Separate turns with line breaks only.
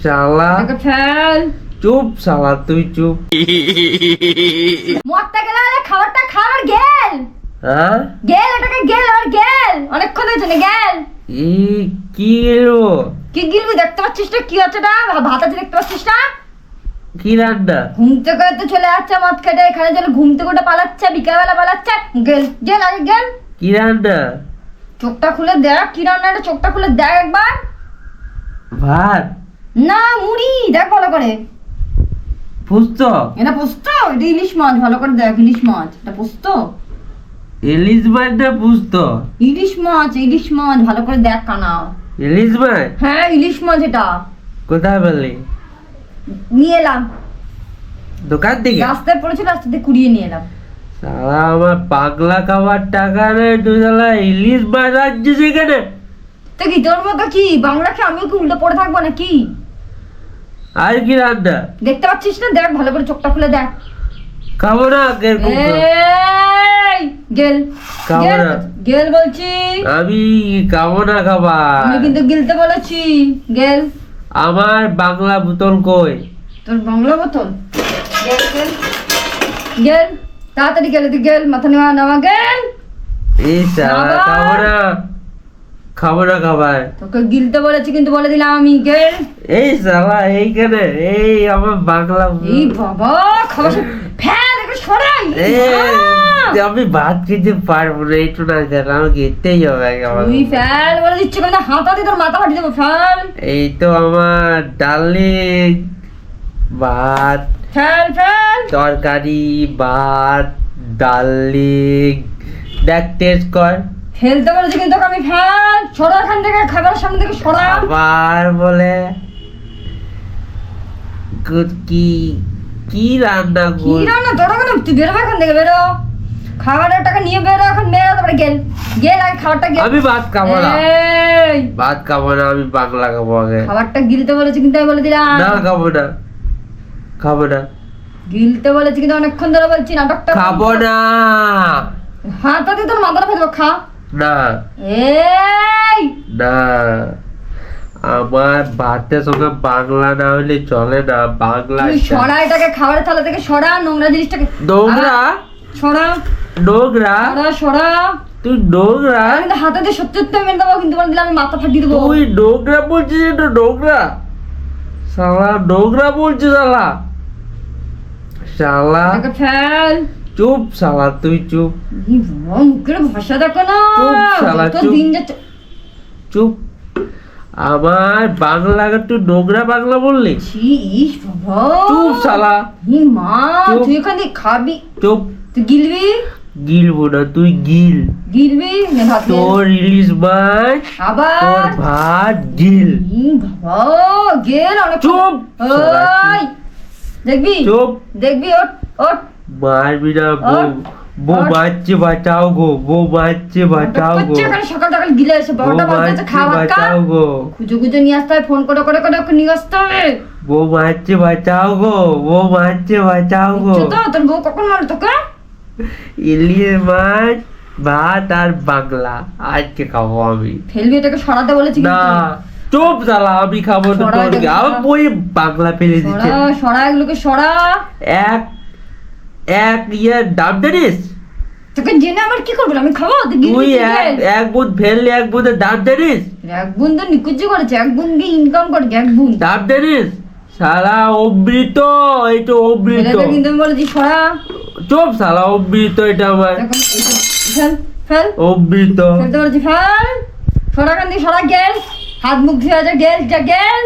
শালা
এটাকে ফেল।
চুপ শালা তুই চুপ।
মরতে গেলে খাবারটা খাবার গেল।
হ্যাঁ
গেল এটাকে গেল আর গেল অনেকক্ষণ হয়েছে না গেল।
কি এলো?
কি গিলবি দেখতে পাচ্ছিস না কি হচ্ছে না ভাত আছে দেখতে পাচ্ছিস না?
কি রান্না?
ঘুম থেকে তো চলে যাচ্ছে মদ খেটে এখানে চলে ঘুম থেকে ওটা পালাচ্ছে বিকালবেলা পালাচ্ছে। গেল গেল আগে গেল।
কি রান্না?
চোখটা খুলে দেখ কি রান্না এটা চোখটা খুলে দেখ একবার।
ভাত
না মুড়ি দেখ ভালো করে।
পুস্ত?
এটা পোস্ত এটা ইলিশ মাছ ভালো করে দেখ ইলিশ মাছ এটা পোস্ত।
ইলিশ মাছ না পুস্ত?
ইলিশ মাছ ভালো করে দেখ কানা।
ইলিশ মাছ?
হ্যাঁ ইলিশ মাছ এটা।
কোথায় পেলি?
নিয়ে এলাম
দোকান থেকে?
রাস্তায় পড়েছিল রাস্তা থেকে কুড়িয়ে নিয়ে এলাম।
সালা আমার পাগলা খাবার টাকা নেই, তুই শালা ইলিশ মাছ আনছিস এখানে?
তো কি তোর মতো কি বাংলা খেয়ে আমিও কি উল্টো পড়ে থাকবো নাকি?
আর কি রান্না?
দেখতে পাচ্ছিস না দেখ ভালো করে চোখটা খুলে দেখ।
খাবো না এরকম তো।
এই গেল
খাবো
গেল
না।
গেল বলছি।
আমি খাবো না খাবার।
আমি কিন্তু গিলতে বলেছি। গেল।
আমার বাংলা বোতল কই?
তোর বাংলা বোতল? গেল গেল গেল তাড়াতাড়ি গেল তুই গেল মাথা নেওয়া নেওয়া গেল।
এই শালা
খাবার।
খাবো না খাবার।
তোকে গিলতে বলেছি কিন্তু বলে দিলাম আমি গেল।
এই শালা এইখানে এই আমার বাংলা
এই বাবা খাবার ফেল একটু সরাই।
আমি ভাত খেতে পারবো না, একটু না খেলে আমাকে খেতেই হবে আমার।
তুই ফেল বলে দিচ্ছি কেন হাতাতে তোর মাথা ফাটিয়ে দেবো ফেল।
এই তো আমার ডার্লিং ভাত
ফেল ফেল।
তরকারি ভাত ডার্লিং দেখ টেস্ট কর।
ফেলতে বলেছি কিন্তু তোকে আমি ফেল সরা এখান থেকে খাবারের সামনে থেকে সরা।
আবার বলে কি কি রান্না
কি
কর?
রান্না তোর কেন তুই বেরোবে এখান থেকে বেরো খাবারের টাকা নিয়ে বেরো এখন বেরো তারপরে গেল গেল আগে খাবারটা গেল।
আমি ভাত খাবো না,
এই
ভাত খাবো না, আমি বাংলা খাবো আগে।
খাবারটা গিলতে বলেছি কিন্তু আমি বলে দিলাম
না খাবো না, খাবো না,
গিলতে বলেছি কিন্তু অনেকক্ষণ ধরে বলছি নাটকটা
খাবো না।
হাতাতে তোর মাথাটা ফেলবো খা।
না
এই
না আমার ভাতের সঙ্গে বাংলা না হলে চলে না, বাংলা
তুই সরা এটাকে খাবারের থালা থেকে সরা নোংরা জিনিসটাকে
নোংরা
সরা
নোংরা
সরা সরা।
তুই নোংরা
আমি কিন্তু হাতে দিয়ে সত্যি সত্যি মেরে দেবো কিন্তু বলে দিলাম আমি মাথা ফাটিয়ে দেবো।
তুই নোংরা বলছিস, এটা নোংরা শালা নোংরা বলছিস শালা শালা
এটাকে ফেল।
চুপ শালা তুই চুপ
এই বাবা, মুখের ভাষা দেখো না
চুপ শালা,
যত
চুপ।
দিন যাচ্ছে।
চুপ আমার বাংলা একটু নোংরা বাংলা বললি?
ছি, ইস বাবা
চুপ শালা
ই মা
চুপ।
তুই এখান থেকে খাবি
চুপ।
তুই গিলবি
গিলবো না, তুই গিল।
গিলবি নে ভাত গিল।
তোর ইলিশ মাছ
আবার
তোর ভাত গিল।
ই বাবা গেল অনেক
চুপ শালা,
ওই দেখবি
চুপ।
দেখবি ওট ওট
মারবি না বউ, বউ বাচ্চে বাঁচাও গো, বউ বাচ্চে বাঁচাও গো,
করছে এখানে সকাল সকাল গিলে এসে
বউ
বড়টা বাচ্চা
বাচ্চে
খাবার খা
বাঁচাও গো,
খুঁজে খুঁজে নিয়ে আসতে হয় ফোন করে করে করে ওকে নিয়ে আসতে হবে।
বউ বাচ্চে বাঁচাও গো, বউ বাচ্চে বাঁচাও গো।
বুঝছো তো তোর বউ কখন মারো তোকে?
ইলিশ মাছ ভাত আর বাংলা আজকে খাবো আমি।
ফেলবি এটাকে সরাতে বলেছি
না চুপ শালা, আমি খাবো না
সরা
তোর
এটাকে,
আমার
সরা।
বই বাংলা ফেলে দিচ্ছে।
সরা সরা এগুলোকে সরা।
এক এক ইয়ের দাম জানিস?
তোকে জেনে আমার কি করবো আমি খাবো তুই
তুই
গিলবি
এক এক বুন ফেললে এক বুনের দাম জানিস?
এক বোন তো নিকুচি করেছে এক বোন দিয়ে ইনকাম করে এক বোন
দাম জানিস? সারা অমৃত, এটা অমৃত।
ফেলে কিন্তু আমি বলেছি সরা।
চুপ শালা, অমৃত এটা আমার
এখন ফেল ফেল
অমৃত।
ফেলতে বলেছি ফেল সরা কান দিয়ে সরা গেল হাত মুখ ধুয়ে আছে গেল যা গেল।